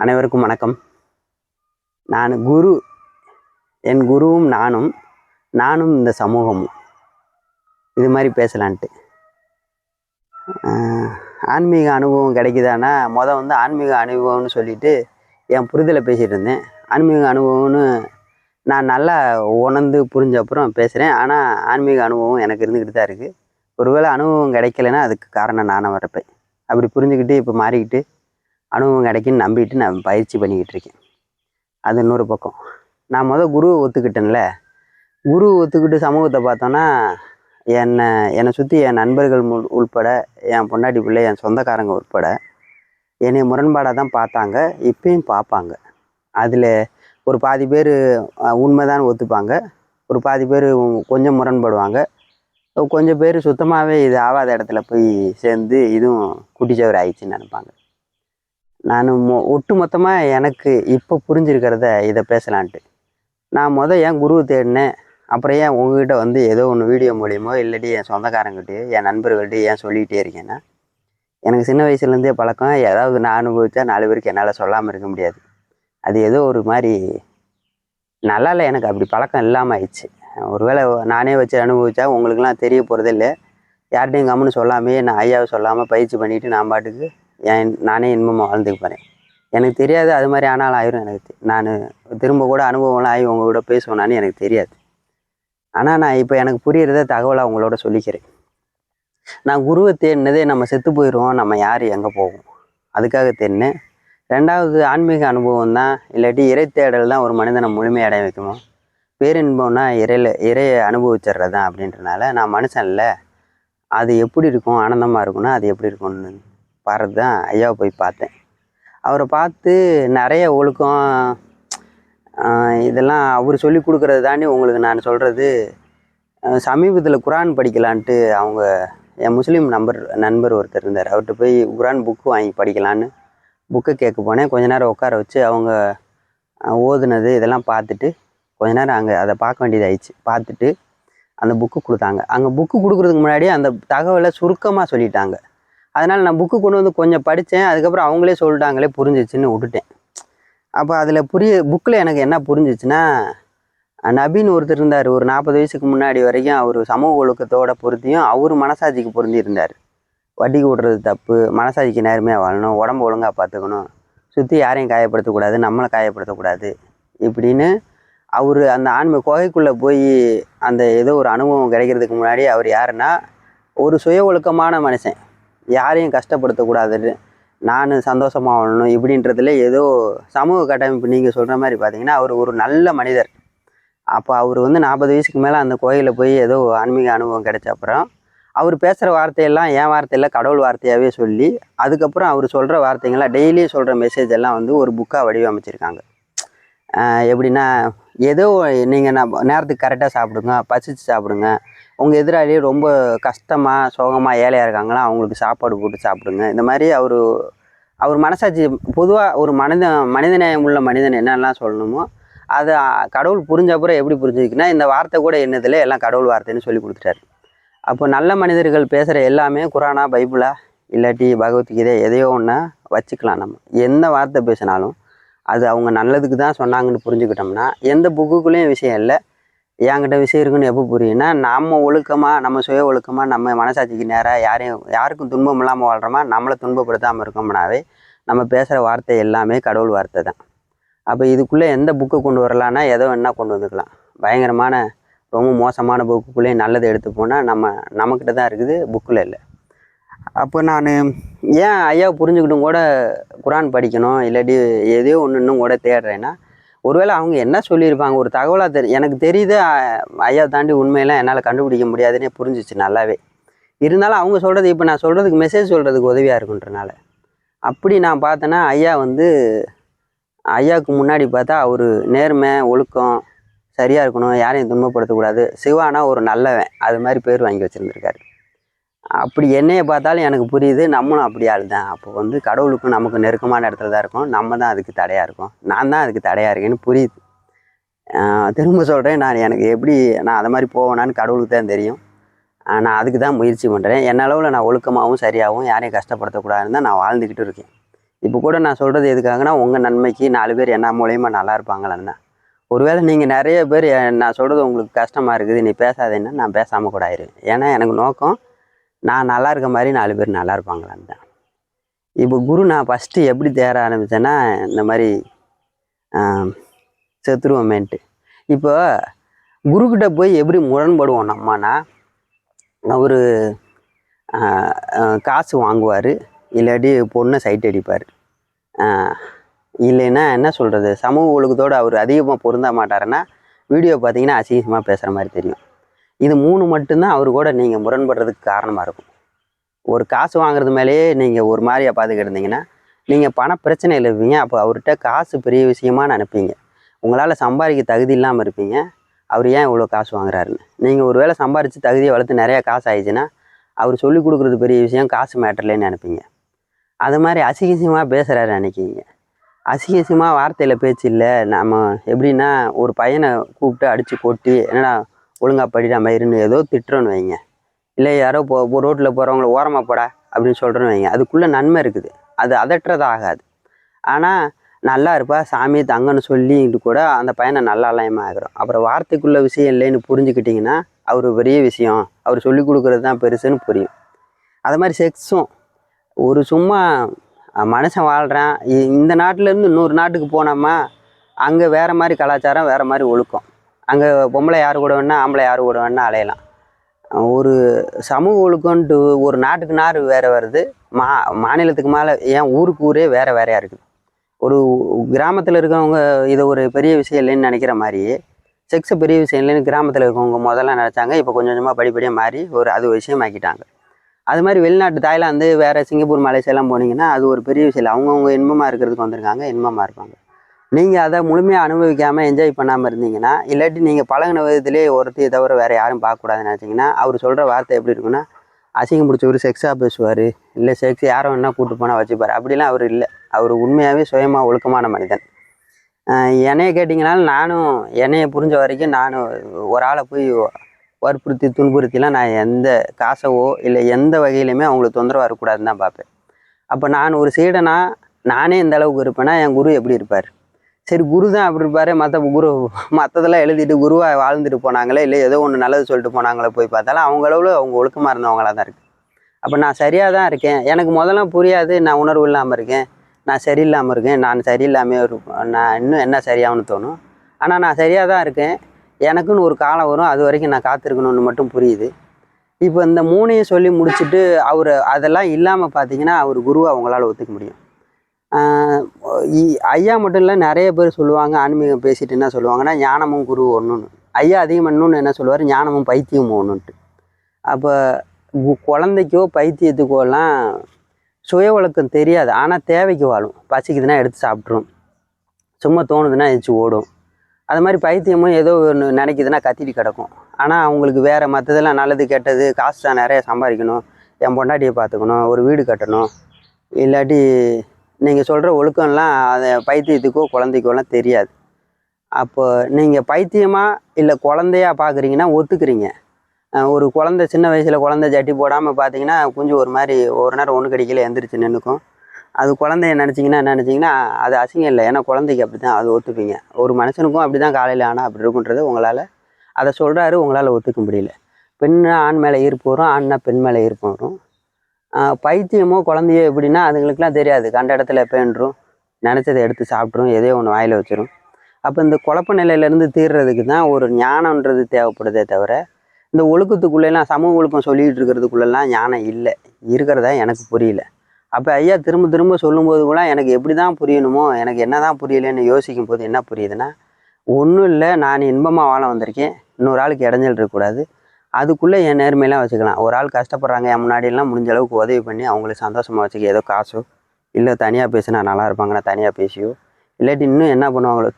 அனைவருக்கும் வணக்கம். நான் குரு, என் குருவும் நானும் இந்த சமூகமும் இது மாதிரி பேசலான்ட்டு. ஆன்மீக அனுபவம் கிடைக்குதானா, ஆன்மீக அனுபவம்னு சொல்லிட்டு என் புரிதலை பேசிகிட்டு இருந்தேன். ஆன்மீக அனுபவம்னு நான் நல்லா உணர்ந்து புரிஞ்ச அப்புறம் பேசுகிறேன். ஆனால் ஆன்மீக அனுபவம் எனக்கு இருந்துக்கிட்டு தான் இருக்குது. ஒருவேளை அனுபவம் கிடைக்கலன்னா அதுக்கு காரணம் நானாக வரப்பேன். அப்படி புரிஞ்சுக்கிட்டு இப்போ மாறிக்கிட்டு அனுபவம் கிடைக்குன்னு நம்பிட்டு நான் பயிற்சி பண்ணிக்கிட்டு இருக்கேன். அது இன்னொரு பக்கம். நான் குருவை ஒத்துக்கிட்டேன்ல, குருவை ஒத்துக்கிட்டு சமூகத்தை பார்த்தோன்னா என்னை சுற்றி என் நண்பர்கள் உள்பட, என் பொண்டாட்டி பிள்ளை, என் சொந்தக்காரங்க உட்பட என்னை முரண்பாடாக தான் பார்த்தாங்க, இப்பயும் பார்ப்பாங்க. அதில் ஒரு பாதி பேர் உண்மைதான் ஒத்துப்பாங்க, ஒரு பாதி பேர் கொஞ்சம் முரண்படுவாங்க, கொஞ்சம் பேர் சுத்தமாகவே இது ஆகாத இடத்துல போய் சேர்ந்து இதுவும் குட்டிச்சவர் ஆயிடுச்சுன்னு நினைப்பாங்க. நான் ஒட்டு மொத்தமாக எனக்கு இப்போ புரிஞ்சிருக்கிறத இதை பேசலான்ட்டு. நான் ஏன் குருவை தேடினேன், அப்புறம் ஏன் உங்ககிட்ட ஏதோ ஒன்று வீடியோ மூலியமோ இல்லாட்டி என் சொந்தக்காரங்கிட்டையோ என் நண்பர்கள்ட்டையோ ஏன் சொல்லிகிட்டே இருக்கேன்னா, எனக்கு சின்ன வயசுலேருந்தே பழக்கம். ஏதாவது நான் அனுபவித்தா 4 பேருக்கு என்னால் சொல்லாமல் இருக்க முடியாது. அது ஏதோ ஒரு மாதிரி நல்லா இல்லை, எனக்கு அப்படி பழக்கம் இல்லாமல் ஆயிடுச்சு. ஒருவேளை நானே வச்சு அனுபவித்தா உங்களுக்கெல்லாம் தெரிய போகிறதே இல்லை. யார்கிட்டையும் கம்முன்னு சொல்லாமே, நான் ஐயாவை சொல்லாமல் பயிற்சி பண்ணிவிட்டு நான் பாட்டுக்கு நானே இன்பமாக வாழ்ந்துக்க போகிறேன். எனக்கு தெரியாது, அது மாதிரி ஆனாலும் ஆயிரும். நான் திரும்ப கூட அனுபவம்லாம் ஆகி உங்களோட பேசுவேனான்னு எனக்கு தெரியாது. ஆனால் நான் இப்போ எனக்கு புரிகிறத தகவலாக உங்களோட சொல்லிக்கிறேன். நான் குருவை தேடினதே நம்ம செத்து போயிடுவோம், நம்ம யார் எங்கே போவோம், அதுக்காக தேடினேன். 2வது ஆன்மீக அனுபவம் தான், இல்லாட்டி இறை தேடல் தான் ஒரு மனிதனை முழுமையடைய வைக்குமோ. பேரின்பம்னா இறையை அனுபவிச்சிட்றது தான் அப்படின்றனால நான் மனுஷன் இல்லை, அது எப்படி இருக்கும், ஆனந்தமாக இருக்கும்னா அது எப்படி இருக்கும்னு பாடுறது தான் ஐயாவை போய் பார்த்தேன். அவரை பார்த்து நிறைய ஒழுக்கம் இதெல்லாம் அவர் சொல்லி கொடுக்குறது தாண்டி உங்களுக்கு நான் சொல்கிறது. சமீபத்தில் குரான் படிக்கலான்ட்டு என் முஸ்லீம் நண்பர் ஒருத்தர் இருந்தார். அவர்கிட்ட போய் குரான் புக்கு வாங்கி படிக்கலான்னு புக்கை கேட்க போனேன். கொஞ்ச நேரம் உட்கார வச்சு அவங்க ஓதுனது இதெல்லாம் பார்த்துட்டு கொஞ்ச நேரம் அங்கே அதை பார்க்க வேண்டியது ஆயிடுச்சு. பார்த்துட்டு அந்த புக்கு கொடுத்தாங்க. அங்கே புக்கு கொடுக்குறதுக்கு முன்னாடி அந்த தகவலை சுருக்கமாக சொல்லிட்டாங்க. அதனால் நான் புக்கு கொண்டு கொஞ்சம் படித்தேன். அதுக்கப்புறம் அவங்களே சொல்லிட்டாங்களே, புரிஞ்சிச்சுன்னு விட்டுட்டேன். அப்போ அதில் புக்கில் எனக்கு என்ன புரிஞ்சிச்சுன்னா, நபின்னு ஒருத்தர் இருந்தார். ஒரு 40 வயசுக்கு முன்னாடி வரைக்கும் அவர் சமூக ஒழுக்கத்தோட பொருத்தியும் அவர் மனசாட்சிக்கு பொருந்தி இருந்தார். வட்டிக்கு விடுறது தப்பு, மனசாட்சிக்கு நேர்மையாக வாழணும், உடம்பு ஒழுங்காக பார்த்துக்கணும், சுற்றி யாரையும் காயப்படுத்தக்கூடாது, நம்மளை காயப்படுத்தக்கூடாது இப்படின்னு அவர் அந்த குகைக்குள்ளே போய் அந்த ஏதோ ஒரு அனுபவம் கிடைக்கிறதுக்கு முன்னாடி அவர் யாருன்னா ஒரு சுய ஒழுக்கமான மனுஷன், யாரையும் கஷ்டப்படுத்தக்கூடாதுன்னு, நான் சந்தோஷமாக வாழணும் இப்படின்றதுல ஏதோ சமூக கட்டமைப்பு நீங்கள் சொல்கிற மாதிரி பார்த்தீங்கன்னா அவர் ஒரு நல்ல மனிதர். அப்போ அவர் 40 வயசுக்கு மேலே அந்த கோயிலில் போய் ஏதோ ஆன்மீக அனுபவம் கிடைச்ச அப்புறம் அவர் பேசுகிற வார்த்தையெல்லாம் என் வார்த்தையில் கடவுள் வார்த்தையாகவே சொல்லி, அதுக்கப்புறம் அவர் சொல்கிற வார்த்தைங்கள்லாம் டெய்லி சொல்கிற மெசேஜ் எல்லாம் ஒரு புக்காக வடிவமைச்சிருக்காங்க. எப்படின்னா, ஏதோ நீங்கள் நேரத்துக்கு கரெக்டாக சாப்பிடுங்க, பசிச்சு சாப்பிடுங்க, உங்கள் எதிராளியே ரொம்ப கஷ்டமாக சோகமாக ஏழையாக இருக்காங்களா அவங்களுக்கு சாப்பாடு போட்டு சாப்பிடுங்க. இந்த மாதிரி அவர் மனசாட்சி பொதுவாக ஒரு மனிதநேயம் உள்ள மனிதன் என்னெல்லாம் சொல்லணுமோ அதை கடவுள் புரிஞ்ச அப்புறம் எப்படி புரிஞ்சுக்குன்னா, இந்த வார்த்தை கூட என்னதில் எல்லாம் கடவுள் வார்த்தைன்னு சொல்லி கொடுத்துட்டாரு. அப்போ நல்ல மனிதர்கள் பேசுகிற எல்லாமே குரானா, பைபிளா, இல்லாட்டி பகவத்கீதை எதையோ ஒன்றா வச்சுக்கலாம். நம்ம எந்த வார்த்தை பேசினாலும் அது அவங்க நல்லதுக்கு தான் சொன்னாங்கன்னு புரிஞ்சுக்கிட்டோம்னா எந்த புக்குக்குள்ளேயும் விஷயம் இல்லை. என்கிட்ட விஷயம் இருக்குன்னு எப்போ புரியும்னா, நம்ம ஒழுக்கமாக, நம்ம சுய ஒழுக்கமாக, நம்ம மனசாட்சிக்கு நேராக யாருக்கும் துன்பம் இல்லாமல் வாழ்கிறோமா, நம்மளை துன்பப்படுத்தாமல் இருக்கோம்னாவே நம்ம பேசுகிற வார்த்தை எல்லாமே கடவுள் வார்த்தை தான். அப்போ இதுக்குள்ளே எந்த புக்கை கொண்டு வரலான்னா ஏதோ என்ன கொண்டு வந்துக்கலாம். பயங்கரமான ரொம்ப மோசமான புக்குக்குள்ளேயே நல்லதை எடுத்து போனால் நம்மக்கிட்ட தான் இருக்குது, புக்கில் இல்லை. அப்போ நான் ஏன் ஐயாவை புரிஞ்சுக்கிட்டும் கூட குரான் படிக்கணும், இல்லாட்டி எதையோ ஒன்று இன்னும் கூட தேடுறேன்னா, ஒருவேளை அவங்க என்ன சொல்லியிருப்பாங்க, ஒரு தகவலாக எனக்கு தெரியுது. ஐயாவை தாண்டி உண்மையெல்லாம் என்னால் கண்டுபிடிக்க முடியாதுன்னே புரிஞ்சிச்சு நல்லாவே. இருந்தாலும் அவங்க சொல்கிறது இப்போ நான் சொல்கிறதுக்கு மெசேஜ் சொல்கிறதுக்கு உதவியாக இருக்குன்றனால அப்படி நான் பார்த்தேன்னா, ஐயாவுக்கு முன்னாடி பார்த்தா அவர் நேர்மை, ஒழுக்கம், சரியாக இருக்கணும், யாரையும் துன்பப்படுத்தக்கூடாது, சிவானா ஒரு நல்லவன், அது மாதிரி பேர் வாங்கி வச்சுருந்துருக்காரு. அப்படி என்னையை பார்த்தாலும் எனக்கு புரியுது, நம்மளும் அப்படி ஆள் தான். அப்போ கடவுளுக்கும் நமக்கு நெருக்கமான இடத்துல தான் இருக்கும், நம்ம தான் அதுக்கு தடையாக இருக்கும், நான் தான் அதுக்கு தடையாக இருக்கேன்னு புரியுது. திரும்ப சொல்கிறேன், நான் அதை மாதிரி போவேனான்னு கடவுளுக்கு தான் தெரியும். நான் அதுக்கு தான் முயற்சி பண்ணுறேன். என் அளவில் நான் ஒழுக்கமாகவும் சரியாகவும் யாரையும் கஷ்டப்படுத்தக்கூடாதுன்னு தான் நான் வாழ்ந்துக்கிட்டு இருக்கேன். இப்போ கூட நான் சொல்கிறது எதுக்காகனா உங்கள் நன்மைக்கு 4 பேர் என்ன மூலயமா நல்லா இருப்பாங்களான்னு. ஒருவேளை நீங்கள் நிறைய பேர் நான் சொல்கிறது உங்களுக்கு கஷ்டமாக இருக்குது, நீ பேசாதேன்னா நான் பேசாமல் கூட ஆயிடுவேன். ஏன்னா எனக்கு நோக்கம் நான் நல்லா இருக்க மாதிரி 4 பேர் நல்லா இருப்பாங்களான்னு தான். இப்போ குரு நான் ஃபஸ்ட்டு எப்படி தேர ஆரம்பித்தேன்னா இந்த மாதிரி செத்துருவோமேன்ட்டு. இப்போ குருக்கிட்ட போய் எப்படி முரண்படுவோம் நம்மனா, அவர் காசு வாங்குவார், இல்லாட்டி பொண்ணை சைட் அடிப்பார், இல்லைன்னா என்ன சொல்கிறது சமூக ஒழுக்கத்தோடு அவர் அதிகமாக பொருந்த மாட்டாருன்னா வீடியோ பார்த்தீங்கன்னா அசிங்கமாக பேசுகிற மாதிரி தெரியும். இது 3 மட்டும்தான் அவர் கூட நீங்கள் முரண்படுறதுக்கு காரணமாக இருக்கும். ஒரு காசு வாங்குறது மேலேயே நீங்கள் ஒரு மாதிரியாக பார்த்துக்கிட்டு இருந்தீங்கன்னா நீங்கள் பண பிரச்சனையில் இருப்பீங்க. அப்போ அவர்கிட்ட காசு பெரிய விஷயமா நினைப்பீங்க. உங்களால் சம்பாதிக்க தகுதி இல்லாமல் இருப்பீங்க. அவர் ஏன் இவ்வளோ காசு வாங்குறாருன்னு. நீங்கள் ஒரு வேளை சம்பாரித்து தகுதியை வளர்த்து நிறையா காசு ஆயிடுச்சுன்னா அவர் சொல்லிக் கொடுக்குறது பெரிய விஷயம், காசு மேட்டர்லேன்னு நினைப்பீங்க. அது மாதிரி அசிங்கசியமாக பேசுகிறாரு நினைக்கிங்க. அசிங்கசியமாக வார்த்தையில் பேச்சு இல்லை. நம்ம எப்படின்னா ஒரு பையனை கூப்பிட்டு அடித்து கொட்டி என்னடா ஒழுங்கா படிடா மயிருன்னு ஏதோ திட்டுறோன்னு வைங்க, இல்லை யாரோ ரோட்டில் போகிறவங்கள ஓரமாக போடா அப்படின்னு சொல்கிறேன்னு வைங்க, அதுக்குள்ளே நன்மை இருக்குது, அது அதட்டுறது ஆகாது. ஆனால் நல்லா இருப்பா சாமி தங்கன்னு சொல்லிட்டு கூட அந்த பையனை நல்லா இல்லாமல் ஆகிறோம். அப்புறம் வார்த்தைக்குள்ள விஷயம் இல்லைன்னு புரிஞ்சுக்கிட்டிங்கன்னா அவர் பெரிய விஷயம், அவர் சொல்லி கொடுக்குறது தான் பெருசுன்னு புரியும். அது மாதிரி செக்ஸும் ஒரு சும்மா மனுஷன் வாழ்கிறான், இந்த நாட்டிலேருந்து இன்னொரு நாட்டுக்கு போனோமா அங்கே வேறு மாதிரி கலாச்சாரம், வேறு மாதிரி ஒழுக்கம். அங்கே பொம்பளை யார் கூட வேணா ஆம்பளை யார் கூட வேணா அலையலாம். ஒரு சமூக ஒழுக்கம்ன்ட்டு ஒரு நாட்டுக்கு நாடு வேறு வருது, மாநிலத்துக்கு மேலே ஏன் ஊருக்கு ஊரே வேறு வேறையாக இருக்குது. ஒரு கிராமத்தில் இருக்கவங்க இதை ஒரு பெரிய விஷயம் இல்லைன்னு நினைக்கிற மாதிரி செக்ஸை பெரிய விஷயம் இல்லைன்னு கிராமத்தில் இருக்கவங்க முதல்ல நினச்சாங்க. இப்போ கொஞ்சம் கொஞ்சமாக படிப்படியாக மாறி ஒரு அது விஷயமாக்கிட்டாங்க. அது மாதிரி வெளிநாட்டு தாய்லாந்து வேறு சிங்கப்பூர் மலேசியாலாம் போனீங்கன்னா அது ஒரு பெரிய விஷயம் இல்லை. அவங்கவுங்க இன்பமாக இருக்கிறதுக்கு வந்திருக்காங்க, இன்பமாக இருப்பாங்க. நீங்கள் அதை முழுமையாக அனுபவிக்காமல் என்ஜாய் பண்ணாமல் இருந்தீங்கன்னா, இல்லாட்டி நீங்கள் பழகின விதத்திலே ஒருத்தையை தவிர வேறு யாரும் பார்க்கக்கூடாதுன்னு நினச்சிங்கன்னா அவர் சொல்கிற வார்த்தை எப்படி இருக்குன்னா, அசிங்கம் பிடிச்சவர் செக்ஸாக பேசுவார், இல்லை செக்ஸ் யாரும் வேணா கூப்பிட்டு போனால் வச்சுப்பார். அப்படிலாம் அவர் இல்லை. அவர் உண்மையாகவே சுயமாக ஒழுக்கமான மனிதன். என்னைய கேட்டிங்கனாலும் நானும் என்னையை புரிஞ்ச வரைக்கும் நானும் ஒரு ஆளை போய் வற்புறுத்தி துன்புறுத்திலாம் நான் எந்த காசவோ இல்லை எந்த வகையிலுமே அவங்களுக்கு தொந்தரவாக இருக்கக்கூடாதுன்னு தான் பார்ப்பேன். அப்போ நான் ஒரு சீடனா நானே இந்த அளவுக்கு இருப்பேன்னா என் குரு எப்படி இருப்பார்? சரி குரு தான் அப்படி இருப்பார், மற்றதெல்லாம் எழுதிட்டு குருவாக வாழ்ந்துட்டு போனாங்களே, இல்லை ஏதோ ஒன்று நல்லது சொல்லிட்டு போனாங்களே போய் பார்த்தாலும் அவங்க அளவில் அவங்க ஒழுக்கமாக இருந்தவங்களாக தான் இருக்குது. அப்போ நான் சரியாக தான் இருக்கேன். எனக்கு முதல்ல புரியாது, நான் உணர்வு இல்லாமல் இருக்கேன், நான் சரியில்லாமல் இருக்கேன், நான் சரியில்லாமல் நான் இன்னும் என்ன சரியாகனு தோணும். ஆனால் நான் சரியாக தான் இருக்கேன், எனக்குன்னு ஒரு காலம் வரும், அது வரைக்கும் நான் காத்திருக்கணும்னு மட்டும் புரியுது. இப்போ இந்த 3ஐயும் சொல்லி முடிச்சுட்டு அவர் அதெல்லாம் இல்லாமல் பார்த்தீங்கன்னா அவர் குருவை அவங்களால ஒத்துக்க முடியும். ஐயா மட்டும் இல்லை, நிறைய பேர் சொல்லுவாங்க, ஆன்மீகம் பேசிட்டு என்ன சொல்லுவாங்கன்னா ஞானமும் குரு ஒன்றுன்னு. ஐயா அதிகம் இன்னொன்று என்ன சொல்லுவார், ஞானமும் பைத்தியமும் ஒன்றுன்ட்டு. அப்போ குழந்தைக்கோ பைத்தியத்துக்கோலாம் சுய வழக்கம் தெரியாது, ஆனால் தேவைக்கு வாழும். பசிக்குதுன்னா எடுத்து சாப்பிட்ரும், சும்மா தோணுதுன்னா எச்சு ஓடும். அது மாதிரி பைத்தியமும் ஏதோ ஒன்று நினைக்குதுன்னா கத்திட்டு கிடக்கும். ஆனால் அவங்களுக்கு வேறு மற்றதெல்லாம் நல்லது கெட்டது, காசு தான் நிறைய சம்பாதிக்கணும், என் பொண்டாட்டியை பார்த்துக்கணும், ஒரு வீடு கட்டணும், இல்லாட்டி நீங்கள் சொல்கிற ஒழுக்கம்லாம் அதை பைத்தியத்துக்கோ குழந்தைக்கோலாம் தெரியாது. அப்போ நீங்கள் பைத்தியமாக இல்லை குழந்தையா பார்க்குறீங்கன்னா ஒத்துக்கிறீங்க. ஒரு குழந்தை சின்ன வயசில் குழந்தை ஜட்டி போடாமல் பார்த்தீங்கன்னா குஞ்சு ஒரு மாதிரி ஒரு நேரம் ஒன்று கிடைக்கல எந்திரிச்சு நின்றுக்கும். அது குழந்தைய நினச்சிங்கன்னா என்ன நினச்சிங்கன்னா அது அசிங்கம் இல்லை, ஏன்னா குழந்தைக்கு அப்படி தான், அது ஒத்துப்பீங்க. ஒரு மனுஷனுக்கும் அப்படி தான் காலையில் ஆனால் அப்படி இருக்குன்றது உங்களால் அதை சொல்கிறாரு, உங்களால் ஒத்துக்க முடியல. பெண்ணா ஆண் மேலே ஈர்ப்பு வரும், ஆண்னா பெண் மேலே ஈர்ப்பு வரும். பைத்தியமோ குழந்தையோ எப்படின்னா அதுங்களுக்குலாம் தெரியாது, கண்ட இடத்துல பேண்டுரும், நினச்சதை எடுத்து சாப்பிட்ரும், எதையோ ஒன்று வாயில் வச்சிரும். அப்போ இந்த குழப்ப நிலையிலேருந்து தீர்றதுக்கு தான் ஒரு ஞானன்றது தேவைப்படுதே தவிர இந்த ஒழுக்கத்துக்குள்ளெல்லாம் சமூக ஒழுக்கம் சொல்லிகிட்டு இருக்கிறதுக்குள்ளெல்லாம் ஞானம் இல்லை, இருக்கிறதா எனக்கு புரியல. அப்போ ஐயா திரும்ப திரும்ப சொல்லும்போது கூட எனக்கு எப்படி தான் புரியணுமோ, எனக்கு என்ன தான் புரியலன்னு யோசிக்கும் போது என்ன புரியுதுன்னா, ஒன்றும் இல்லை, நான் இன்பமாக வாழ வந்திருக்கேன், இன்னொரு ஆளுக்கு இடைஞ்சல் இருக்கக்கூடாது, அதுக்குள்ளே என் நேர்மையெல்லாம் வச்சுக்கலாம். ஒரு ஆள் கஷ்டப்படுறாங்க, என் முன்னாடியெல்லாம் முடிஞ்ச அளவுக்கு உதவி பண்ணி அவங்களுக்கு சந்தோஷமாக வச்சுக்க, ஏதோ காசோ இல்லை தனியாக பேசினா நல்லா இருப்பாங்கன்னா தனியாக பேசியோ, இல்லாட்டி இன்னும் என்ன பண்ணுவாங்களோ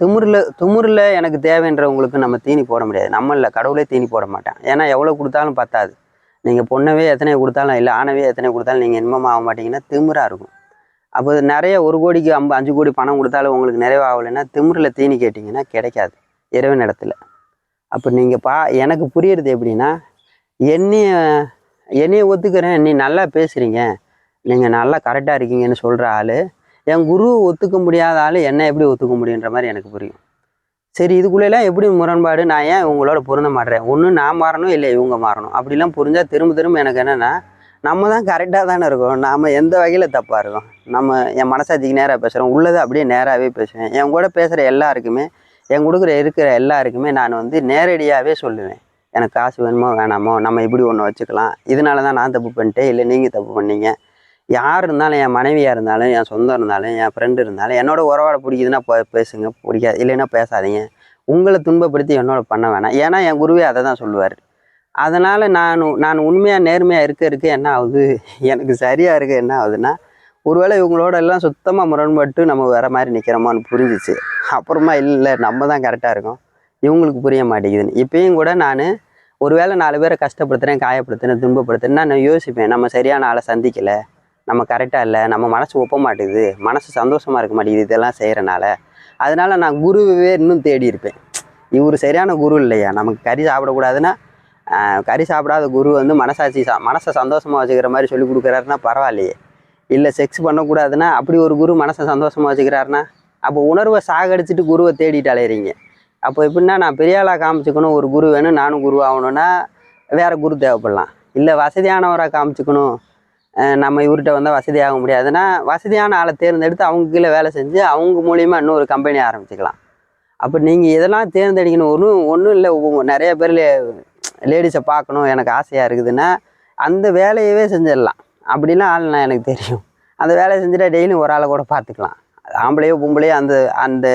துமுறில் எனக்கு தேவைன்றவங்களுக்கு நம்ம தீனி போட முடியாது. நம்ம இல்லை, கடவுளே தீனி போட மாட்டேன். ஏன்னா எவ்வளோ கொடுத்தாலும் பத்தாது. நீங்கள் பொண்ணவே எத்தனை கொடுத்தாலும் இல்லை ஆணவே எத்தனை கொடுத்தாலும் நீங்கள் இன்பமாக ஆக மாட்டீங்கன்னா திமிராக இருக்கும். அப்போ நிறைய 1 கோடிக்கு 5 கோடி பணம் கொடுத்தாலும் உங்களுக்கு நிறைவாகலைன்னா திமிரில் தீனி கேட்டிங்கன்னா கிடைக்காது இறைவன் இடத்துல. அப்போ நீங்கள் எனக்கு புரியுறது எப்படின்னா, என்னைய ஒத்துக்கிறேன், நீ நல்லா பேசுகிறீங்க, நீங்கள் நல்லா கரெக்டாக இருக்கீங்கன்னு சொல்கிற ஆள் என் குருவை ஒத்துக்க முடியாத ஆள் என்ன எப்படி ஒத்துக்க முடியுன்ற மாதிரி எனக்கு புரியும். சரி, இதுக்குள்ளெல்லாம் எப்படி முரண்பாடு? நான் ஏன் உங்களோட பொருந்த மாட்டேறேன்? ஒன்று நான் மாறணும், இல்லை இவங்க மாறணும். அப்படிலாம் புரிஞ்சால் திரும்ப திரும்ப எனக்கு என்னென்னா, நம்ம தான் கரெக்டாக தானே இருக்கோம். நாம் எந்த வகையில் தப்பாக இருக்கோம்? நம்ம என் மனசாட்சிக்கு நேராக பேசுகிறோம், உள்ளதை அப்படியே நேராகவே பேசுவேன். என் கூட பேசுகிற எல்லாருக்குமே, என் கொடுக்குற இருக்கிற எல்லாருக்குமே நான் வந்து நேரடியாகவே சொல்லுவேன். எனக்கு காசு வேணுமோ வேணாமோ, நம்ம இப்படி ஒன்று வச்சுக்கலாம், இதனால தான் நான் தப்பு பண்ணிட்டேன், இல்லை நீங்கள் தப்பு பண்ணீங்க. யார் இருந்தாலும், என் மனைவியாக இருந்தாலும், என் சொந்தம் இருந்தாலும், என் ஃப்ரெண்டு இருந்தாலும், என்னோட உறவாட பிடிக்குதுன்னா பேசுங்க, பிடிக்காது இல்லைன்னா பேசாதீங்க. உங்களை துன்பப்படுத்தி என்னோட பண்ண வேணாம். ஏன்னா என் குருவே அதை தான் சொல்லுவார். அதனால் நான் உண்மையாக நேர்மையாக இருக்க என்ன ஆகுது, எனக்கு சரியாக இருக்க என்ன ஆகுதுன்னா, ஒருவேளை இவங்களோட எல்லாம் சுத்தமாக முரண்பட்டு நம்ம வேறு மாதிரி நிற்கிறோமான்னு புரிஞ்சிச்சு. அப்புறமா இல்லை, நம்ம தான் கரெக்டாக இருக்கோம், இவங்களுக்கு புரிய மாட்டேங்குதுன்னு. இப்பயும் கூட நான் ஒருவேளை 4 பேரை கஷ்டப்படுத்துகிறேன், காயப்படுத்துகிறேன், துன்பப்படுத்துறேன்னா நான் யோசிப்பேன், நம்ம சரியான ஆளை சந்திக்கலை, நம்ம கரெக்டாக இல்லை, நம்ம மனசு ஒப்ப மாட்டேங்குது, மனசு சந்தோஷமாக இருக்க மாட்டேங்குது இதெல்லாம் செய்கிறனால. அதனால் நான் குருவே இன்னும் தேடி இருப்பேன். இவர் சரியான குரு இல்லையா? நமக்கு கறி சாப்பிடக்கூடாதுன்னா, கறி சாப்பிடாத குரு வந்து மனசை சந்தோஷமாக வச்சுக்கிற மாதிரி சொல்லி கொடுக்குறாருன்னா பரவாயில்லையே. இல்லை செக்ஸ் பண்ணக்கூடாதுன்னா அப்படி ஒரு குரு மனசை சந்தோஷமாக வச்சுக்கிறாருன்னா, அப்போ உணர்வை சாகடிச்சிட்டு குருவை தேடிட்டு அலையிறீங்க. அப்போ எப்படின்னா, நான் பெரிய ஆளாக காமிச்சிக்கணும், ஒரு குரு வேணும், நானும் குரு ஆகணுன்னா வேறு குரு தேவைப்படலாம். இல்லை வசதியானவராக காமிச்சிக்கணும், நம்ம இவர்கிட்ட வந்தால் வசதியாக முடியாதுன்னா வசதியான ஆளை தேர்ந்தெடுத்து அவங்க கீழே வேலை செஞ்சு அவங்க மூலியமாக இன்னொரு கம்பெனி ஆரம்பிச்சுக்கலாம். அப்போ நீங்கள் இதெல்லாம் தேர்ந்தெடுக்கணும். ஒன்றும் இல்லை, நிறைய பேர் லேடிஸை பார்க்கணும் எனக்கு ஆசையாக இருக்குதுன்னா அந்த வேலையவே செஞ்சிடலாம். அப்படிலாம் ஆள்னா எனக்கு தெரியும். அந்த வேலையை செஞ்சுட்டா டெய்லியும் ஒரு ஆளை கூட பார்த்துக்கலாம். ஆம்பளையோ பொம்பளையோ அந்த அந்த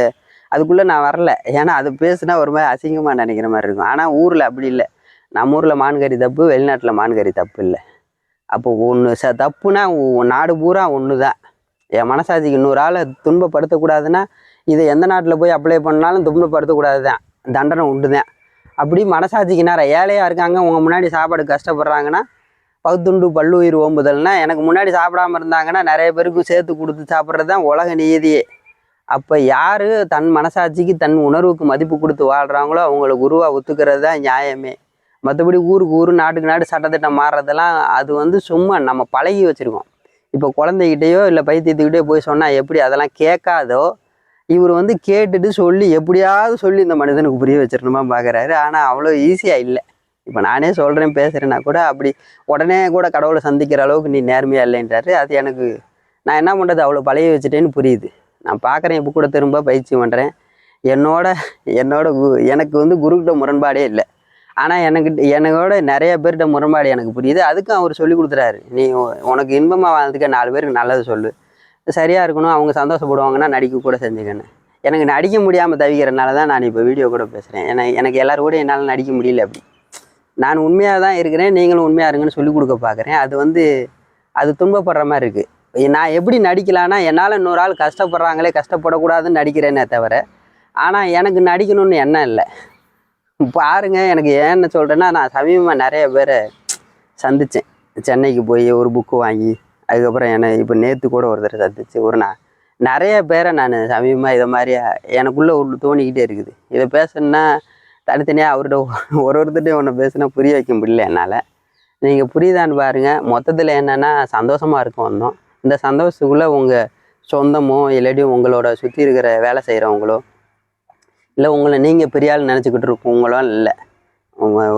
அதுக்குள்ளே நான் வரல. ஏன்னா அது பேசுனா ஒரு மாதிரி அசிங்கமாக நினைக்கிற மாதிரி இருக்கும். ஆனால் ஊரில் அப்படி இல்லை. நம்ம ஊரில் மான்கறி தப்பு, வெளிநாட்டில் மான்கறி தப்பு இல்லை. அப்போ ஒன்று தப்புனா நாடு பூரா ஒன்று தான். என் மனசாட்சிக்கு இன்னொரு ஆளை துன்பப்படுத்தக்கூடாதுன்னா இதை எந்த நாட்டில் போய் அப்ளை பண்ணாலும் துன்பப்படுத்தக்கூடாது தான், தண்டனை உண்டு தான். அப்படி மனசாட்சிக்கு நேரம் ஏழையாக இருக்காங்க, உங்கள் முன்னாடி சாப்பாடு கஷ்டப்படுறாங்கன்னா பகுத்துண்டு பல்லுயிர் ஓம்புதல்னா, எனக்கு முன்னாடி சாப்பிடாமல் இருந்தாங்கன்னா நிறைய பேருக்கு சேர்த்து கொடுத்து சாப்பிட்றது தான் உலக நீதியே. அப்போ யார் தன் மனசாட்சிக்கு தன் உணர்வுக்கு மதிப்பு கொடுத்து வாழ்கிறாங்களோ அவங்கள குருவாக ஒத்துக்கிறது தான் நியாயமே. மற்றபடி ஊருக்கு ஊர் நாட்டுக்கு நாடு சட்டத்திட்டம் மாறுறதெல்லாம் அது வந்து சும்மா நம்ம பழகி வச்சுருக்கோம். இப்போ குழந்தைகிட்டையோ இல்லை பைத்தியத்துக்கிட்டே போய் சொன்னால் எப்படி அதெல்லாம் கேட்காதோ, இவர் வந்து கேட்டுட்டு சொல்லி எப்படியாவது சொல்லி இந்த மனிதனுக்கு புரிய வச்சிடணுமா பார்க்குறாரு. ஆனால் அவ்வளோ ஈஸியாக இல்லை. இப்போ நானே சொல்கிறேன் பேசுகிறேன்னா கூட அப்படி உடனே கூட கடவுளை சந்திக்கிற அளவுக்கு நீ நேர்மையாக இல்லைன்றாரு. அது எனக்கு நான் என்ன பண்ணுறது, அவ்வளோ பழகி வச்சுட்டேன்னு புரியுது. நான் பார்க்குறேன், இப்போ கூட திரும்ப பயிற்சி பண்ணுறேன். எனக்கு வந்து குருக்கிட்ட முரண்பாடே இல்லை. ஆனால் என்னோட நிறைய பேர்கிட்ட முரண்பாடு எனக்கு புரியுது. அதுக்கும் அவர் சொல்லி கொடுத்துறாரு, நீ உனக்கு இன்பமாக வாழ்ந்துக்க, 4 பேருக்கு நல்லது சொல்லு, சரியாக இருக்கணும், அவங்க சந்தோஷப்படுவாங்கன்னா நடிக்க கூட செஞ்சுக்கன்னு. எனக்கு நடிக்க முடியாமல் தவிக்கிறனால தான் நான் இப்போ வீடியோ கூட பேசுகிறேன். எனக்கு எல்லோரும் கூட என்னால் நடிக்க முடியல. அப்படி நான் உண்மையாக தான் இருக்கிறேன், நீங்களும் உண்மையாக இருங்கன்னு சொல்லிக் கொடுக்க பார்க்குறேன். அது துன்பப்படுற மாதிரி இருக்குது. நான் எப்படி நடிக்கலான்னா, என்னால் இன்னொரு ஆள் கஷ்டப்படுறாங்களே கஷ்டப்படக்கூடாதுன்னு நடிக்கிறேனே தவிர, ஆனால் எனக்கு நடிக்கணும்னு எண்ணம் இல்லை. பாருங்க, எனக்கு ஏன்னு சொல்கிறேன்னா, நான் சமீபமாக நிறைய பேரை சந்தித்தேன். சென்னைக்கு போய் ஒரு புக்கு வாங்கி, அதுக்கப்புறம் இப்போ நேற்று கூட ஒருத்தர் சந்திச்சு நிறைய பேரை நான் சமீபமாக இதை மாதிரி எனக்குள்ளே தோணிக்கிட்டே இருக்குது. இதை பேசணுன்னா தனித்தனியாக அவர்கிட்ட ஒருத்தர்கிட்டையும் ஒன்று பேசுனா புரிய வைக்க முடியல என்னால். நீங்கள் புரியுதான்னு பாருங்கள். மொத்தத்தில் என்னென்னா, சந்தோஷமாக இருக்கும் வந்தோம். இந்த சந்தோஷத்துக்குள்ளே உங்கள் சொந்தமோ இல்லாட்டி உங்களோட சுற்றி இருக்கிற வேலை செய்கிறவங்களோ இல்லை உங்களை நீங்கள் பெரிய ஆள் நினச்சிக்கிட்டு இருக்கவங்களும் இல்லை.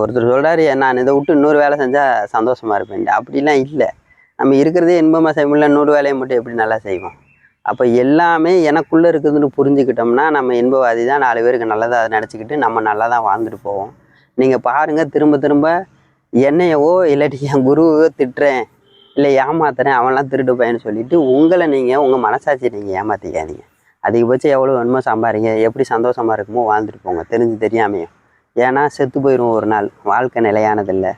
ஒருத்தர் சொல்கிறாரு, நான் இதை விட்டு இன்னொரு வேலை செஞ்சால் சந்தோஷமாக இருப்பேன். அப்படிலாம் இல்லை. நம்ம இருக்கிறதே இன்பமாக செய்ய முடியல, இன்னொரு வேலையை மட்டும் எப்படி நல்லா செய்வோம்? அப்போ எல்லாமே எனக்குள்ளே இருக்குதுன்னு புரிஞ்சுக்கிட்டோம்னா நம்ம இன்பவாதி தான். 4 பேருக்கு நல்லதாக அதை நினச்சிக்கிட்டு நம்ம நல்லா தான் வாழ்ந்துட்டு போவோம். நீங்கள் பாருங்கள், திரும்ப திரும்ப என்னையவோ இல்லாட்டி என் குருவோ திட்டுறேன், இல்லை ஏமாத்துறேன், அவன்லாம் திருட்டு பையன்னு சொல்லிவிட்டு உங்களை நீங்கள் உங்கள் மனசாட்சியை நீங்கள் ஏமாற்றிக்காதீங்க. அதிகபட்சம் எவ்வளோ வேணுமோ சம்பாதிங்க, எப்படி சந்தோஷமாக இருக்குமோ வாழ்ந்துட்டு போங்க, தெரியாமையும். ஏன்னா செத்து போயிடுவோம் ஒரு நாள். வாழ்க்கை நிலையானதில்லை.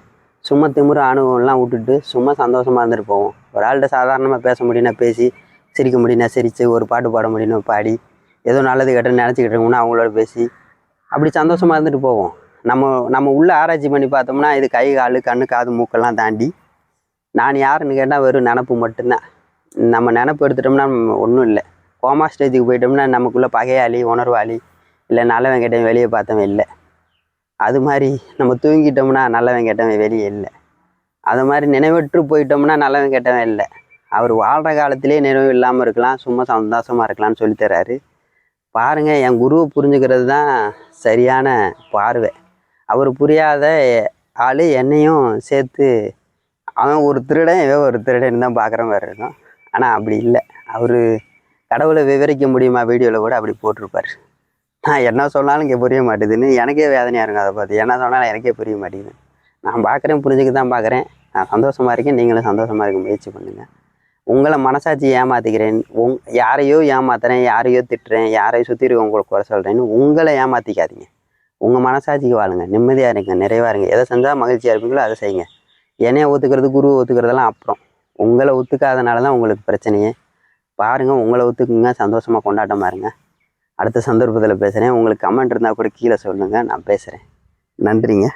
சும்மா திமிரு அனுபவம்லாம் விட்டுட்டு சும்மா சந்தோஷமாக இருந்துட்டு போவோம். ஒரு ஆள்கிட்ட சாதாரணமாக பேச முடியும்னா பேசி, சிரிக்க முடியும்னா சிரித்து, ஒரு பாட்டு பாட முடியும்னா பாடி, ஏதோ நல்லது கெட்டன்னு நினச்சிக்கிட்டு இருக்கோம்னா அவங்களோட பேசி அப்படி சந்தோஷமாக இருந்துட்டு போவோம். நம்ம உள்ளே ஆராய்ச்சி பண்ணி பார்த்தோம்னா இது கை கால் கண்ணு காது மூக்கெல்லாம் தாண்டி நான் யாருன்னு கேட்டால் வெறும் நினப்பு மட்டும்தான். நம்ம நினப்பு எடுத்துட்டோம்னா ஒன்றும் இல்லை. கோமா ஸ்டேஜுக்கு போயிட்டோம்னா நமக்குள்ளே பகையாளி, உணர்வாளி, இல்லை நல்லவன் கெட்டவன் வெளியே பார்த்தவன் இல்லை. அது மாதிரி நம்ம தூங்கிட்டோம்னா நல்லவன் கெட்டவன் வெளியே இல்லை. அது மாதிரி நினைவற்று போயிட்டோம்னா நல்லவன் கெட்டவன் இல்லை. அவர் வாழ்கிற காலத்திலே நிறைவு இல்லாமல் இருக்கலாம், சும்மா சந்தோஷமாக இருக்கலாம்னு சொல்லித்தராரு. பாருங்கள், என் குருவை புரிஞ்சுக்கிறது தான் சரியான பார்வை. அவர் புரியாத ஆள் என்னையும் சேர்த்து அவன் ஒரு திருடன் இவன் ஒரு திருடன் தான் பார்க்குற மாதிரி இருக்கும். ஆனால் அப்படி இல்லை. அவர் கடவுளை விவரிக்க முடியுமா வீடியோவில் கூட அப்படி போட்டிருப்பார். நான் என்ன சொன்னாலும் இங்கே புரிய மாட்டேதுன்னு எனக்கே வேதனையாக இருக்கும். அதை பார்த்து என்ன சொன்னாலும் எனக்கே புரிய மாட்டேங்குது. நான் பார்க்குறேன், புரிஞ்சுக்க தான் பார்க்குறேன். நான் சந்தோஷமாக இருக்கேன், நீங்களும் சந்தோஷமாக இருக்க முயற்சி பண்ணுங்கள். உங்களை மனசாட்சி ஏமாற்றிக்கிறேன், யாரையோ ஏமாத்துறேன், யாரையோ திட்டுறேன், யாரையும் சுற்றி இருக்க உங்களுக்கு குறை சொல்கிறேன்னு உங்களை ஏமாற்றிக்காதீங்க. உங்கள் மனசாட்சிக்கு வாழுங்க, நிம்மதியாக இருங்க, நிறைவாக இருங்க. எதை செஞ்சால் மகிழ்ச்சியாக இருப்பீங்களோ அதை செய்யுங்க. என்னைய ஒத்துக்கிறது, குருவை ஒத்துக்கிறதெல்லாம் அப்புறம். உங்களை ஒத்துக்காதனால தான் உங்களுக்கு பிரச்சனையே. பாருங்கள், உங்களை ஒத்துக்குங்க, சந்தோஷமாக கொண்டாட்டமாக இருங்க. அடுத்த சந்தர்ப்பத்தில் பேசுகிறேன். உங்களுக்கு கமெண்ட் இருந்தால் கூட கீழே சொல்லுங்கள், நான் பேசுகிறேன். நன்றிங்க.